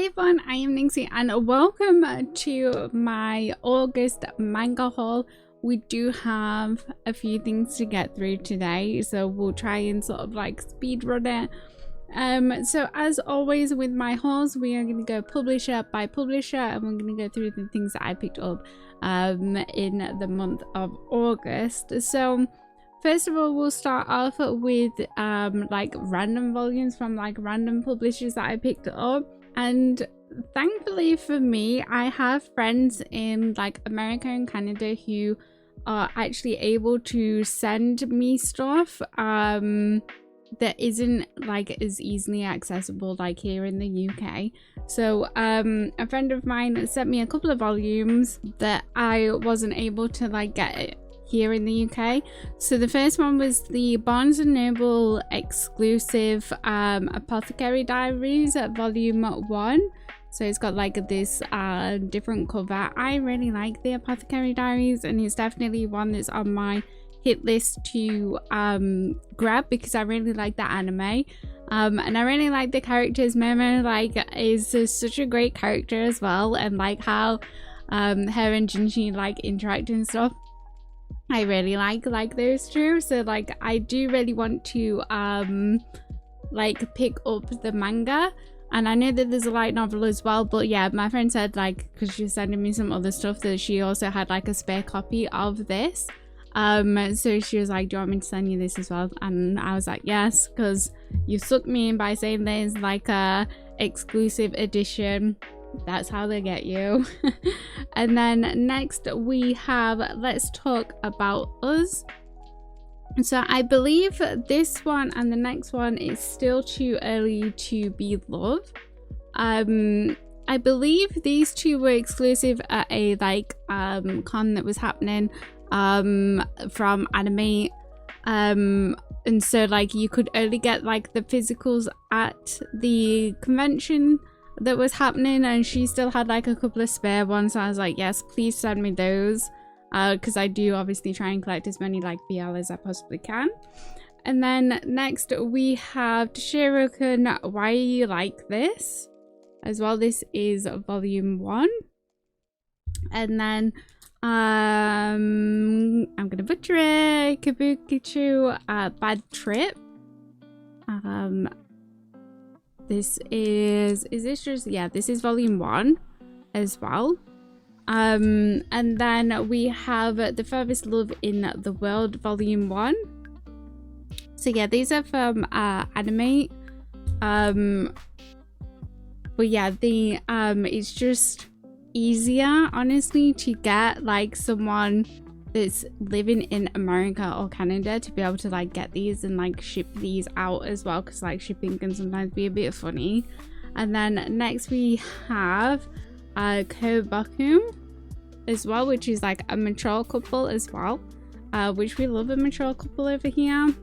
everyone, I am Nixie and welcome to my August manga haul. We do have a few things to get through today, so we'll try and sort of like speed run it. So as always with my hauls, we are going to go publisher by publisher and we're going to go through the things that I picked up in the month of August. So first of all, we'll start off with like random volumes from like random publishers that I picked up. And thankfully for me, I have friends in like America and Canada who are actually able to send me stuff that isn't like as easily accessible like here in the UK. So a friend of mine sent me a couple of volumes that I wasn't able to like get here in the UK. So the first one was the Barnes & Noble exclusive Apothecary Diaries volume 1. So it's got like this different cover. I really like the Apothecary Diaries and it's definitely one that's on my hit list to grab because I really like that anime. And I really like the characters. Momo like is such a great character as well, and like how her and Jinji like interact and stuff. I really like those two. So like I do really want to like pick up the manga, and I know that there's a light novel as well, but yeah, my friend said like, because she was sending me some other stuff, that she also had like a spare copy of this. So she was like, do you want me to send you this as well? And I was like, yes, because you sucked me in by saying there's like a exclusive edition. That's how they get you. And then next we have Let's Talk About Us. So I believe this one and the next one is still too early to be loved. I believe these two were exclusive at a like con that was happening from Anime, and so like you could only get like the physicals at the convention that was happening, and she still had like a couple of spare ones, so I was like, yes, please send me those, because I do obviously try and collect as many like BL as I possibly can. And then next we have Toshiro-kun, Why Are You Like This as well. This is volume 1. And then I'm gonna butcher it, Kabukicho Bad Trip. This is this just, yeah, this is volume 1 as well. And then we have The Furthest Love in the World volume 1. So yeah, these are from Anime. But yeah, the it's just easier honestly to get like someone that's living in America or Canada to be able to like get these and like ship these out as well, because like shipping can sometimes be a bit funny. And then next we have Kobakum as well, which is like a mature couple as well, which we love a mature couple over here.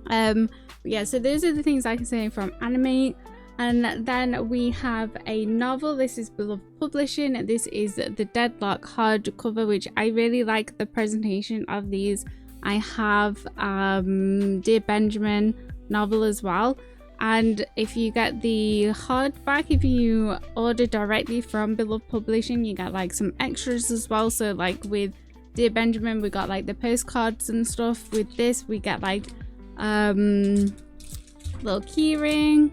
Yeah, so those are the things I can say from Anime. And then we have a novel. This is Beloved Publishing. This is the Deadlock hardcover, which I really like the presentation of these. I have Dear Benjamin novel as well. And if you get the hardback, if you order directly from Beloved Publishing, you get like some extras as well. So like with Dear Benjamin, we got like the postcards and stuff. With this, we get like little keyring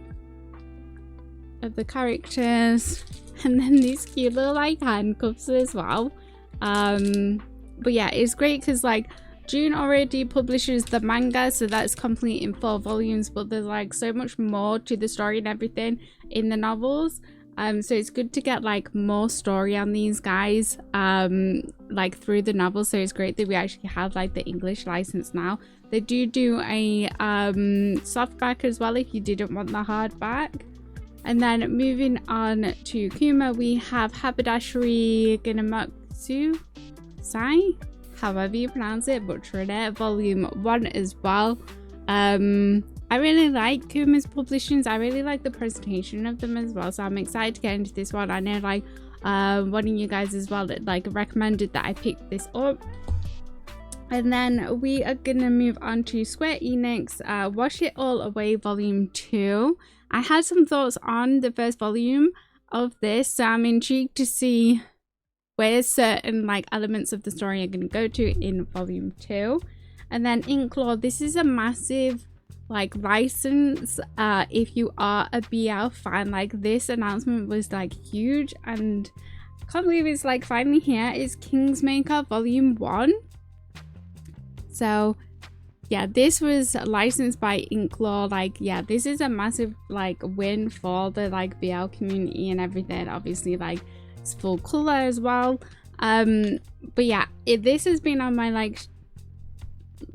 of the characters, and then these cute little like handcuffs as well. But yeah, it's great because like June already publishes the manga, so that's complete in 4 volumes, but there's like so much more to the story and everything in the novels. So it's good to get like more story on these guys like through the novel. So it's great that we actually have like the English license now. They do a softback as well if you didn't want the hardback. And then moving on to Kuma, we have Haberdashery Ginamotsu Sai, however you pronounce it, butchered it, volume 1 as well. I really like Kuma's publishings. I really like the presentation of them as well, so I'm excited to get into this one. I know like one of you guys as well that like recommended that I pick this up. And then we are gonna move on to Square Enix Wash It All Away volume 2. I had some thoughts on the first volume, of this, so I'm intrigued to see where certain like elements of the story are going to go to in volume 2. And then Inklaw, this is a massive like license. If you are a BL fan, like this announcement was like huge, and I can't believe it's like finally here. It's Kingsmaker volume 1. So yeah, this was licensed by Inklaw. Like yeah, this is a massive like win for the like BL community and everything. Obviously like it's full color as well. But yeah, this has been on my like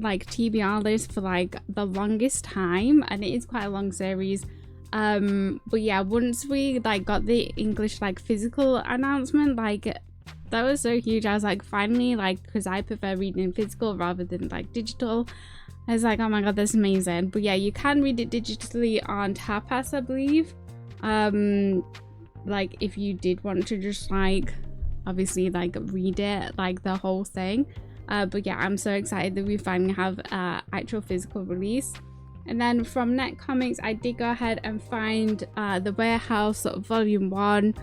TBR list for like the longest time, and it is quite a long series. But yeah, once we like got the English like physical announcement, like that was so huge. I was like, finally, like, because I prefer reading physical rather than like digital. I was like, oh my god, that's amazing. But yeah, you can read it digitally on Tapas, I believe. Like if you did want to just like obviously like read it like the whole thing. But yeah, I'm so excited that we finally have actual physical release. And then from Net Comics, I did go ahead and find The Warehouse volume 1,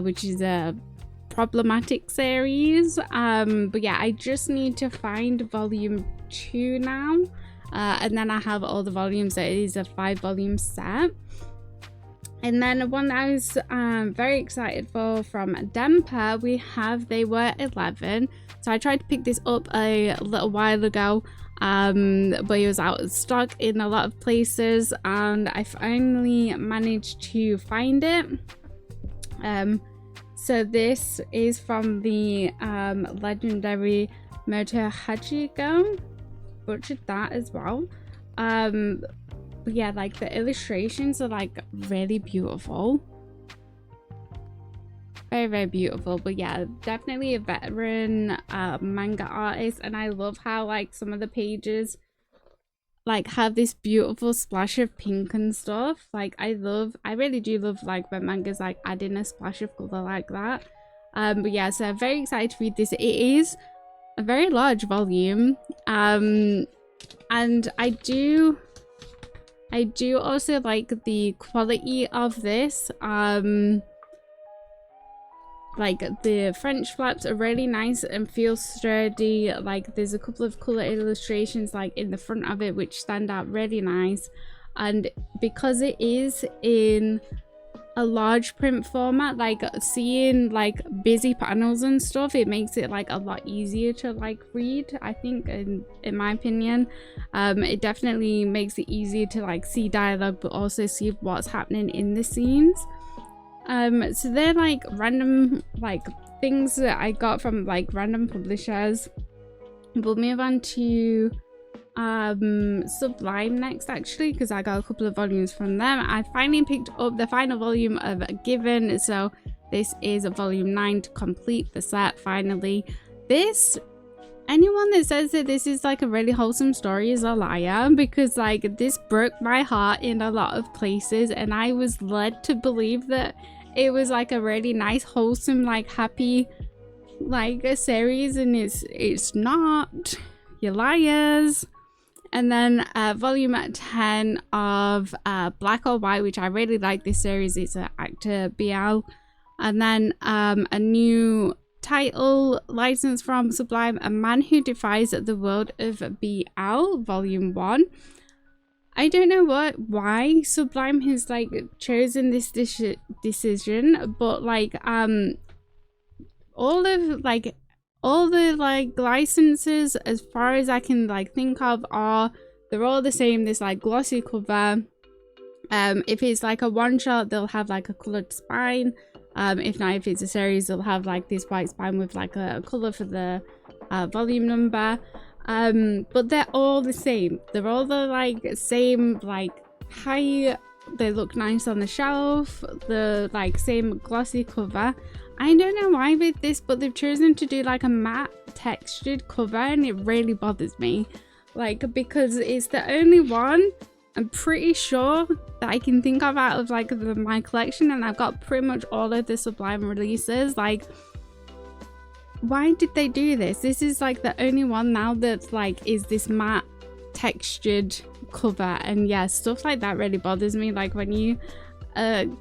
which is a problematic series. But yeah, I just need to find volume 2 now, and then I have all the volumes. So it is a 5-volume set. And then one that I was very excited for from Dempa, we have They Were 11. So I tried to pick this up a little while ago, but it was out of stock in a lot of places, and I finally managed to find it. So this is from the legendary Moto Hachiko. Butchered that as well. But yeah, like the illustrations are like really beautiful, very, very beautiful. But yeah, definitely a veteran manga artist, and I love how like some of the pages like have this beautiful splash of pink and stuff. Like I really do love like when mangas like add in a splash of color like that. But yeah, so I'm very excited to read this. It is a very large volume, and I do also like the quality of this. Like the French flaps are really nice and feel sturdy. Like there's a couple of color illustrations like in the front of it which stand out really nice, and because it is in a large print format, like seeing like busy panels and stuff, it makes it like a lot easier to like read, I think, in my opinion. It definitely makes it easier to like see dialogue but also see what's happening in the scenes. So they're like random like things that I got from like random publishers. We'll move on to Sublime next, actually, because I got a couple of volumes from them. I finally picked up the final volume of Given, so this is a volume 9 to complete the set finally. Anyone that says that this is like a really wholesome story is a liar, because like this broke my heart in a lot of places, and I was led to believe that it was like a really nice, wholesome, like happy like a series, and it's not. You liars. And then volume 10 of Black or White, which I really like this series. It's an actor BL. And then a new title license from Sublime, A Man Who Defies the World of BL, volume 1. I don't know why Sublime has like chosen this decision, but like all the like licenses, as far as I can like think of, they're all the same. This like glossy cover. If it's like a one shot, they'll have like a colored spine. If not, if it's a series, they'll have like this white spine with like a color for the volume number. But they're all the same. They're all the like same like height. They look nice on the shelf. The like same glossy cover. I don't know why with this, but they've chosen to do like a matte textured cover, and it really bothers me. Like, because it's the only one I'm pretty sure that I can think of out of like my collection, and I've got pretty much all of the Sublime releases. Like, why did they do this? This is like the only one now that like is this matte textured cover, and yeah, stuff like that really bothers me. Like when you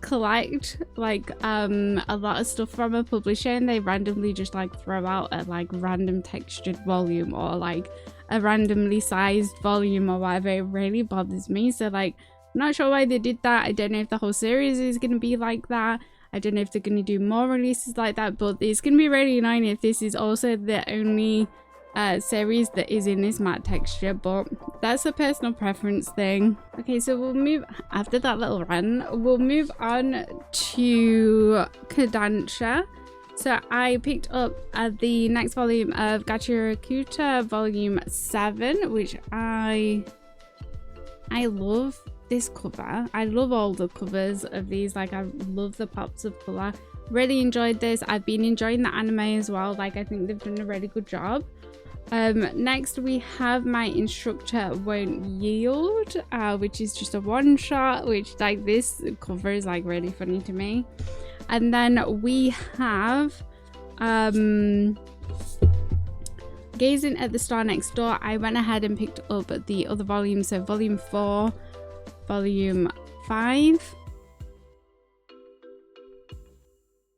collect like a lot of stuff from a publisher, and they randomly just like throw out a like random textured volume or like a randomly sized volume or whatever, it really bothers me. So like, I'm not sure why they did that. I don't know if the whole series is going to be like that. I don't know if they're going to do more releases like that, but it's going to be really annoying if this is also the only series that is in this matte texture, but that's a personal preference thing. Okay, so we'll move, after that little run, we'll move on to Kodansha. So I picked up the next volume of Gachirakuta volume 7, which I love this cover. I love all the covers of these, like I love the pops of color. Really enjoyed this. I've been enjoying the anime as well, like I think they've done a really good job. Next we have My Instructor Won't Yield, which is just a one shot, which like this cover is like really funny to me. And then we have Gazing at the Star Next Door. I went ahead and picked up the other volumes, so volume 4, volume 5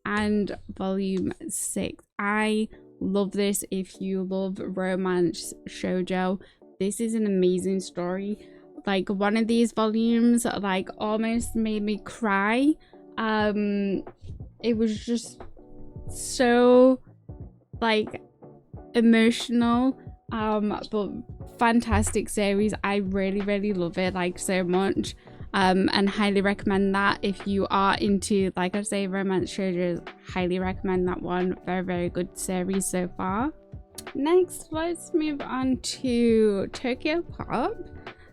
and volume 6. I love this. If you love romance shoujo, this is an amazing story. Like one of these volumes like almost made me cry. It was just so like emotional, but fantastic series. I really love it like so much, and highly recommend that if you are into, like I say, romance shoujo. Highly recommend that one. Very good series so far. Next, let's move on to Tokyo Pop.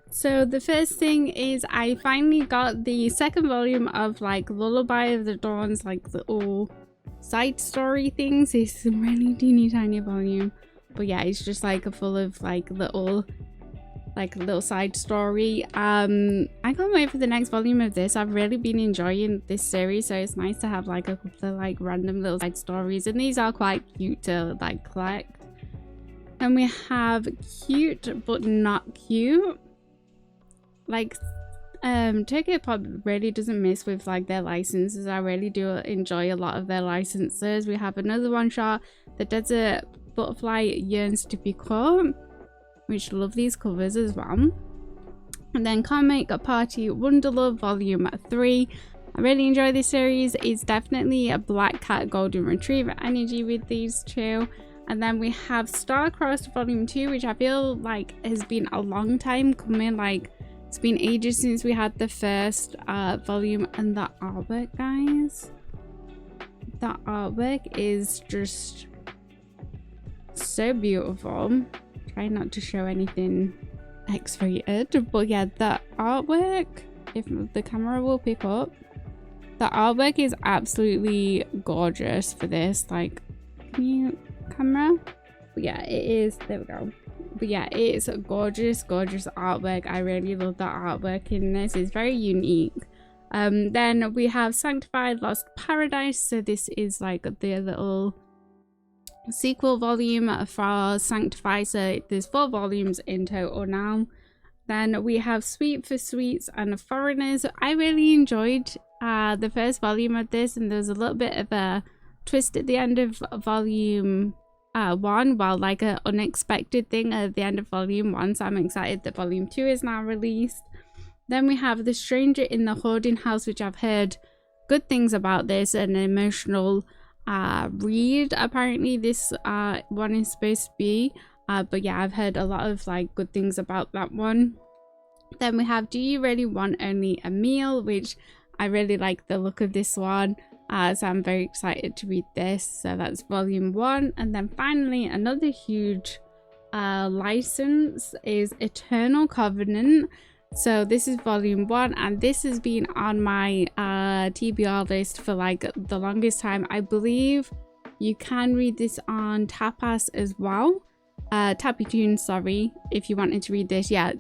So the first thing is I finally got the second volume of like Lullaby of the Dawn's like little side story things. It's a really teeny tiny volume, but yeah, it's just like full of like little side story. I can't wait for the next volume of this. I've really been enjoying this series, so it's nice to have like a couple of like random little side stories, and these are quite cute to like collect. And we have Cute But Not Cute. Like Tokyo Pop really doesn't miss with like their licenses. I really do enjoy a lot of their licenses. We have another one shot, The Desert Butterfly Yearns to Be Caught, which love these covers as well. And then Comic Party Wonderlove volume 3. I really enjoy this series. It's definitely a Black Cat Golden Retriever energy with these two. And then we have Star-Crossed volume 2, which I feel like has been a long time coming. Like it's been ages since we had the first volume. And the artwork, guys, the artwork is just so beautiful. Try not to show anything X-rated, but yeah, the artwork, if the camera will pick up, the artwork is absolutely gorgeous for this. Like, can you camera? But yeah, it is. There we go. But yeah, it's a gorgeous artwork. I really love the artwork in this. It's very unique. Then we have Sanctified Lost Paradise. So this is like the little sequel volume for Sanctify. So there's 4 volumes in total now. Then we have Sweet for Sweets and Foreigners. I really enjoyed the first volume of this, and there's a little bit of a twist at the end of volume 1, well, like an unexpected thing at the end of volume 1, so I'm excited that volume 2 is now released. Then we have The Stranger in the Hoarding House, which I've heard good things about. This, an emotional read apparently this one is supposed to be, but yeah, I've heard a lot of like good things about that one. Then we have Do You Really Want Only a Meal, which I really like the look of this one, so I'm very excited to read this. So that's volume 1. And then finally another huge license is Eternal Covenant. So this is volume 1, and this has been on my TBR list for like the longest time. I believe you can read this on Tapas as well, Tapitoon, sorry, if you wanted to read this. Yeah,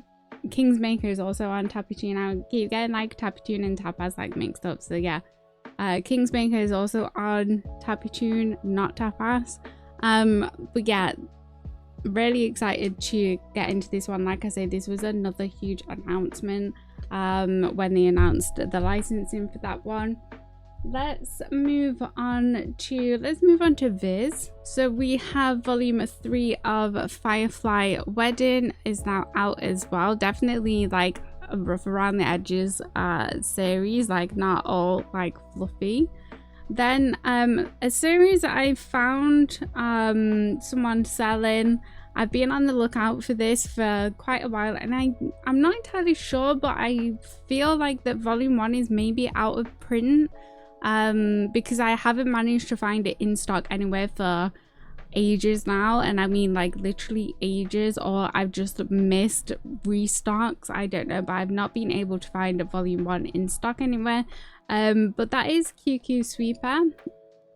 Kingsmaker is also on Tapitoon. I keep getting like Tapitoon and Tapas like mixed up, so yeah, Kingsmaker is also on Tapitoon, not Tapas. But yeah, really excited to get into this one. Like I say, this was another huge announcement. when they announced the licensing for that one. Let's move on to Viz. So we have volume 3 of Firefly Wedding is now out as well. Definitely like a rough around the edges series, like not all like fluffy. Then a series that I found someone selling. I've been on the lookout for this for quite a while, and I'm not entirely sure, but I feel like that volume 1 is maybe out of print, because I haven't managed to find it in stock anywhere for ages now, and I mean like literally ages, or I've just missed restocks. I don't know, but I've not been able to find a volume 1 in stock anywhere. But that is QQ Sweeper.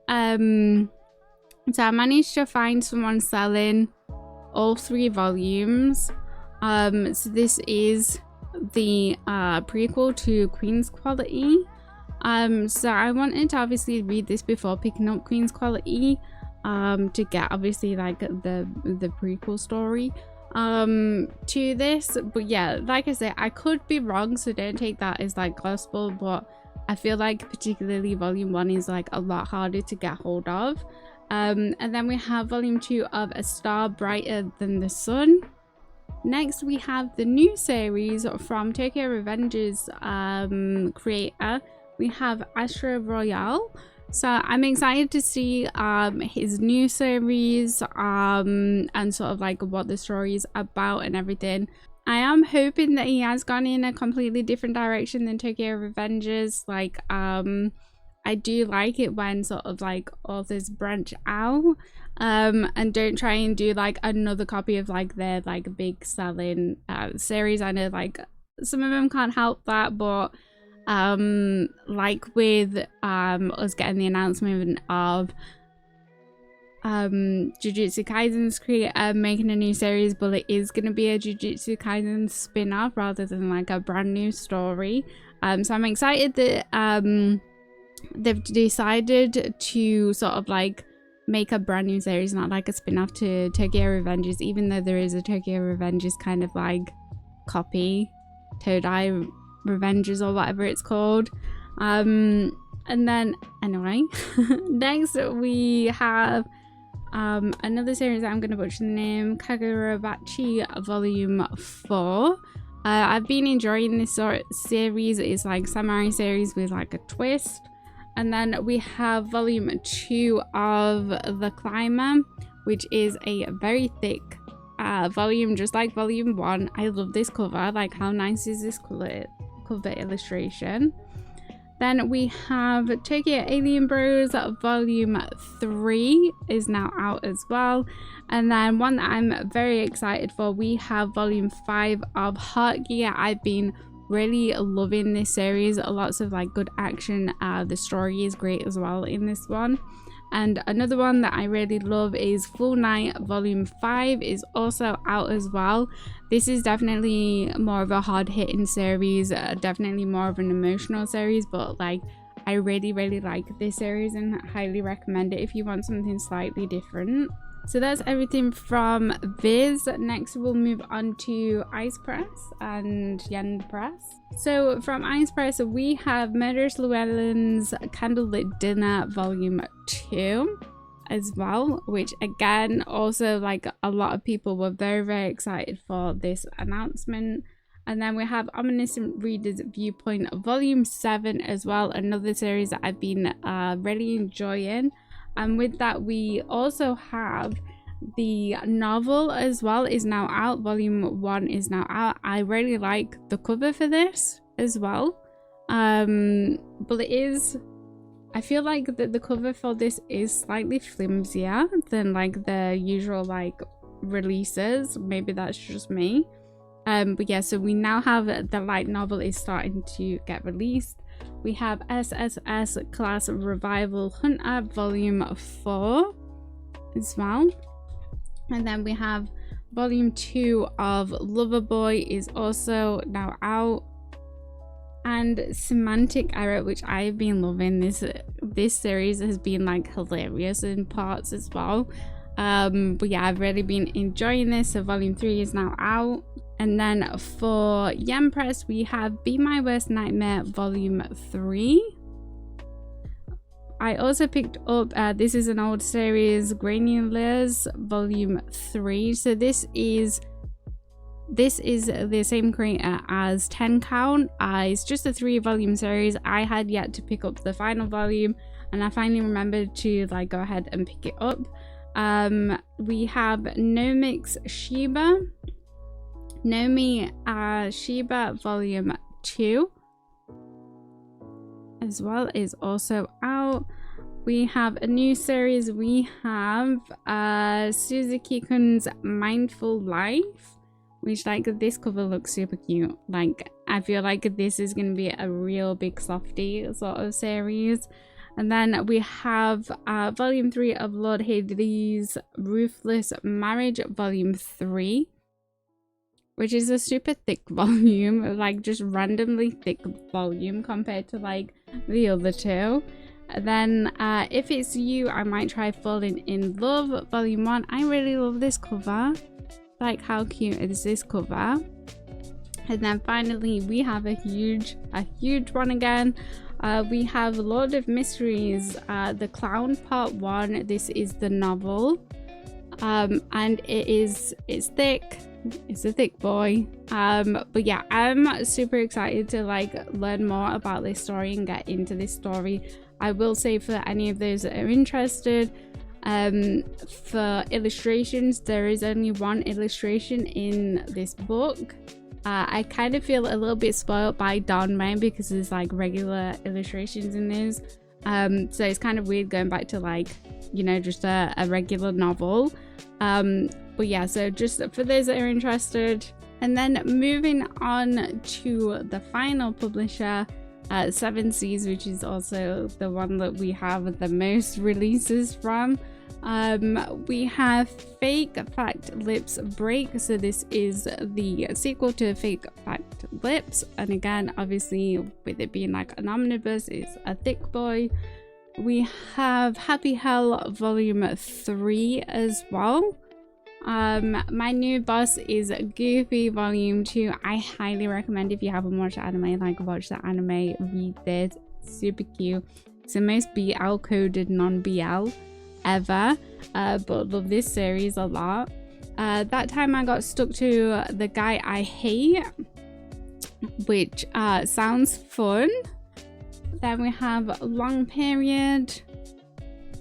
So I managed to find someone selling all 3 volumes. So this is the prequel to Queen's Quality. So I wanted to obviously read this before picking up Queen's Quality, to get obviously like the prequel story to this. But yeah, like I said, I could be wrong, so don't take that as like gospel, but I feel like particularly volume 1 is like a lot harder to get hold of. And then we have volume 2 of A Star Brighter Than the Sun. Next we have the new series from Tokyo Revengers creator. We have Astra Royale. So I'm excited to see his new series and sort of like what the story is about and everything. I am hoping that he has gone in a completely different direction than Tokyo Revengers. Like I do like it when sort of like authors branch out and don't try and do like another copy of like their like big selling series. I know like some of them can't help that, but like with us getting the announcement of Jujutsu Kaisen's creator making a new series, but it is going to be a Jujutsu Kaisen spin-off rather than like a brand new story. So I'm excited that they've decided to sort of like make a brand new series, not like a spin-off to Tokyo Revengers, even though there is a Tokyo Revengers kind of like copy, Todai Revengers or whatever it's called. And then anyway, next we have another series that I'm going to butcher the name, Kagurabachi Volume 4. I've been enjoying this sort of series. It's like samurai series with like a twist. And then we have volume 2 of The Climber, which is a very thick volume, just like volume 1. I love this cover. Like, how nice is this cover illustration? Then we have Tokyo Alien Bros volume 3 is now out as well. And then one that I'm very excited for, we have volume 5 of Heart Gear. I've been really loving this series. Lots of like good action. The story is great as well in this one. And another one that I really love is Full Night volume 5 is also out as well. This is definitely more of a hard hitting series, definitely more of an emotional series, but like I really like this series and highly recommend it if you want something slightly different. So that's everything from Viz. Next we'll move on to Ice Press and Yen Press. So from Ice Press we have Murderous Llewellyn's Candlelit Dinner volume 2 as well, which again also like a lot of people were very excited for this announcement. And then we have Omniscient Reader's Viewpoint volume 7 as well, another series that I've been really enjoying. And with that we also have the novel as well is now out. Volume 1 is now out. I really like the cover for this as well, but it is, I feel like the cover for this is slightly flimsier than like the usual like releases. Maybe that's just me, but yeah, so we now have the light novel is starting to get released. We have SSS Class Revival Hunter volume 4 as well. And then we have volume 2 of Loverboy is also now out. And Semantic Error, which I've been loving. This series has been like hilarious in parts as well. But yeah, I've really been enjoying this. So volume 3 is now out. And then for Yen Press, we have Be My Worst Nightmare Volume 3. I also picked up, this is an old series, Granules Volume 3. So this is the same creator as 10 Count. It's just a 3-volume series. I had yet to pick up the final volume, and I finally remembered to like go ahead and pick it up. We have Nomi's Shiba. Nomi Shiba Volume 2 as well is also out. We have a new series. We have Suzuki-kun's Mindful Life, which like this cover looks super cute. Like I feel like this is going to be a real big softie sort of series. And then we have Volume 3 of Lord Hades' Ruthless Marriage Volume 3, which is a super thick volume, like just randomly thick volume compared to like the other two. And then If It's You, I Might Try Falling in Love Volume 1. I really love this cover. Like how cute is this cover? And then finally we have a huge one again. We have Lord of Mysteries, The Clown Part 1. This is the novel. And it's thick. It's a thick boy. But yeah, I'm super excited to like learn more about this story and get into this story. I will say for any of those that are interested, for illustrations, there is only one illustration in this book. I kind of feel a little bit spoiled by Don May because there's like regular illustrations in this. So it's kind of weird going back to like, you know, just a regular novel. But yeah, so just for those that are interested. And then moving on to the final publisher, 7 Seas, which is also the one that we have the most releases from. We have Fake Fact Lips Break. So this is the sequel to Fake Fact Lips, and again, obviously with it being like an omnibus, it's a thick boy. We have Happy Hell Volume 3 as well. My New Boss is Goofy Volume 2. I highly recommend, if you haven't watched anime, like watch the anime, read this. Super cute. It's the most BL coded non-BL ever, but love this series a lot. That time I got stuck to The Guy I Hate, which sounds fun. Then we have Long Period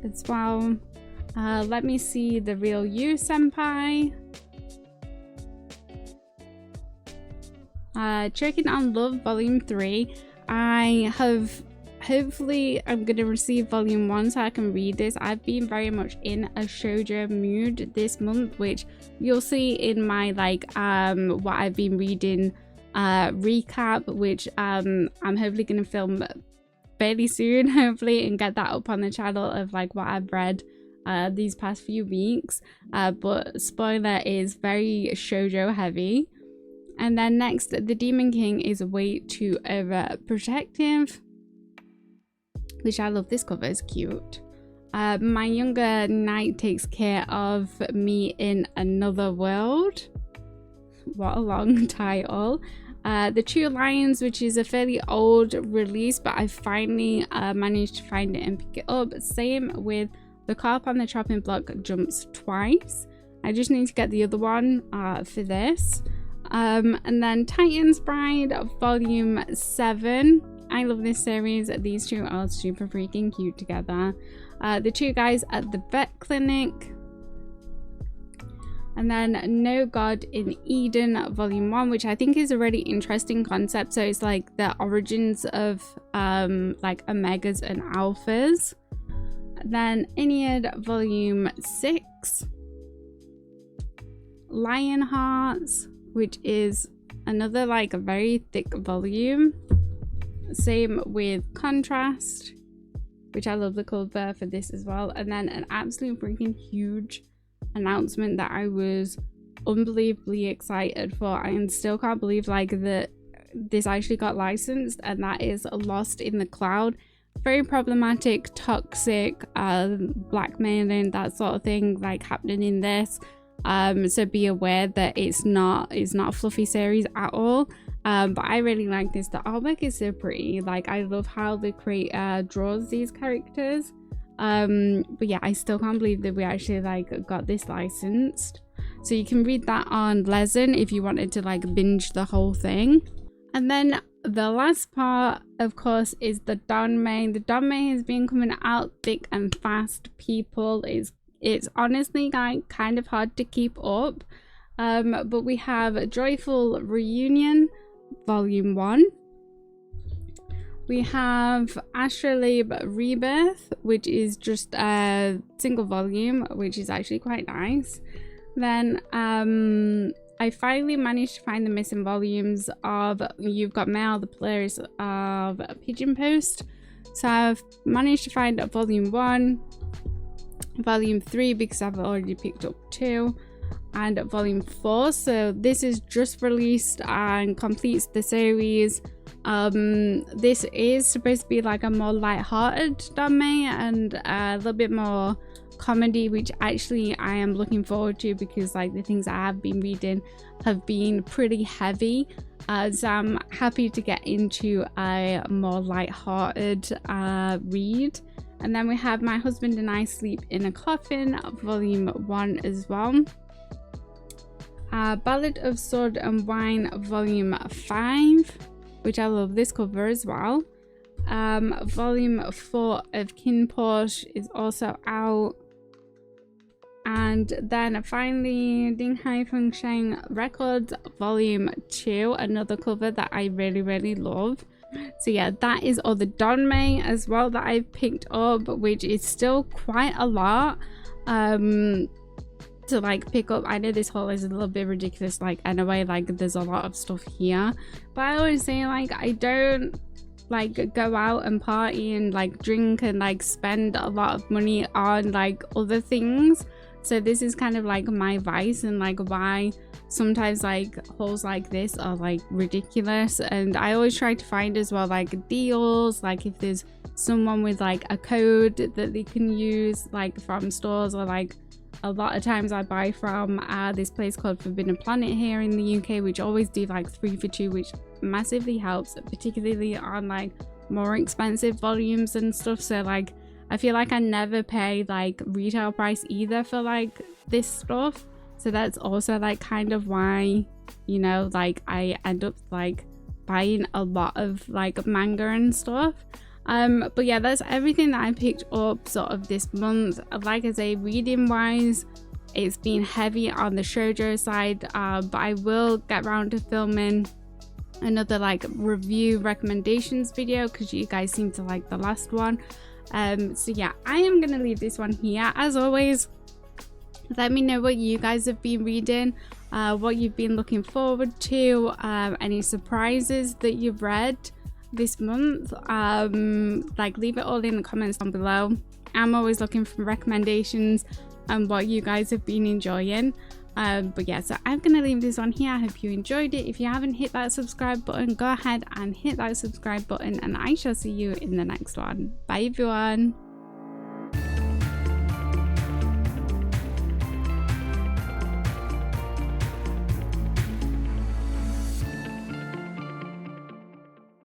as well. Let me see The Real You, Senpai. Choking on Love Volume 3. Hopefully I'm gonna receive Volume 1 so I can read this. I've been very much in a shoujo mood this month, which you'll see in my like what I've been reading recap, which I'm hopefully gonna film fairly soon, hopefully, and get that up on the channel of like what I've read these past few weeks. But spoiler, is very shoujo heavy. And then next, The Demon King is way too overprotective, which I love. This cover is cute. My Younger Knight Takes Care of Me in Another World. What a long title. The Two Lions, which is a fairly old release, but I finally managed to find it and pick it up. Same with The Carp on the Chopping Block Jumps Twice. I just need to get the other one for this. And then Titan's Bride Volume 7. I love this series. These two are super freaking cute together. The Two Guys at the Vet Clinic. And then No God in Eden Volume 1, which I think is a really interesting concept. So it's like the origins of like omegas and alphas. Then Ennead Volume 6. Lion Hearts, which is another like a very thick volume. Same with Contrast, which I love the cover for this as well. And then an absolute freaking huge announcement that I was unbelievably excited for, and still can't believe like that this actually got licensed, and that is Lost in the Cloud. Very problematic, toxic, blackmailing, that sort of thing like happening in this. so be aware that it's not a fluffy series at all. But I really like this. The artwork is so pretty. Like, I love how the creator draws these characters. But yeah, I still can't believe that we actually like got this licensed. So you can read that on Lezen if you wanted to like binge the whole thing. And then the last part, of course, is the Donmei. The Donmei has been coming out thick and fast, people. It's honestly like kind of hard to keep up. But we have Joyful Reunion Volume 1. We have Astrolabe Rebirth, which is just a single volume, which is actually quite nice. Then I finally managed to find the missing volumes of You've Got Mail, the players of Pigeon Post. So I've managed to find volume 1, volume 3 because I've already picked up 2, and volume 4. So this is just released and completes the series. This is supposed to be like a more light-hearted Donmei and a little bit more comedy, which actually I am looking forward to because like the things I have been reading have been pretty heavy. So I'm happy to get into a more light-hearted read. And then we have My Husband and I Sleep in a Coffin, volume 1 as well. Ballad of Sword and Wine, volume 5, which I love this cover as well. Volume 4 of Kinporsche is also out. And then finally, Dinghai Fengsheng Records, volume 2, another cover that I really love. So yeah, that is all the Donmei as well that I've picked up, which is still quite a lot to like pick up. I know this haul is a little bit ridiculous, like in a way, like there's a lot of stuff here, but I always say like I don't like go out and party and like drink and like spend a lot of money on like other things. So this is kind of like my vice and like why sometimes like hauls like this are like ridiculous. And I always try to find as well like deals, like if there's someone with like a code that they can use like from stores, or like a lot of times I buy from this place called Forbidden Planet here in the UK, which always do like 3 for 2, which massively helps, particularly on like more expensive volumes and stuff. So like I feel like I never pay like retail price either for like this stuff. So that's also like kind of why, you know, like I end up like buying a lot of like manga and stuff. But yeah, that's everything that I picked up sort of this month. Like I say, reading wise, it's been heavy on the shoujo side, but I will get around to filming another like review recommendations video because you guys seem to like the last one. So yeah, I am gonna leave this one here. As always, let me know what you guys have been reading, what you've been looking forward to, any surprises that you've read this month. Like leave it all in the comments down below. I'm always looking for recommendations and what you guys have been enjoying. But yeah, so I'm gonna leave this on here. I hope you enjoyed it. If you haven't hit that subscribe button, go ahead and hit that subscribe button, and I shall see you in the next one. Bye everyone.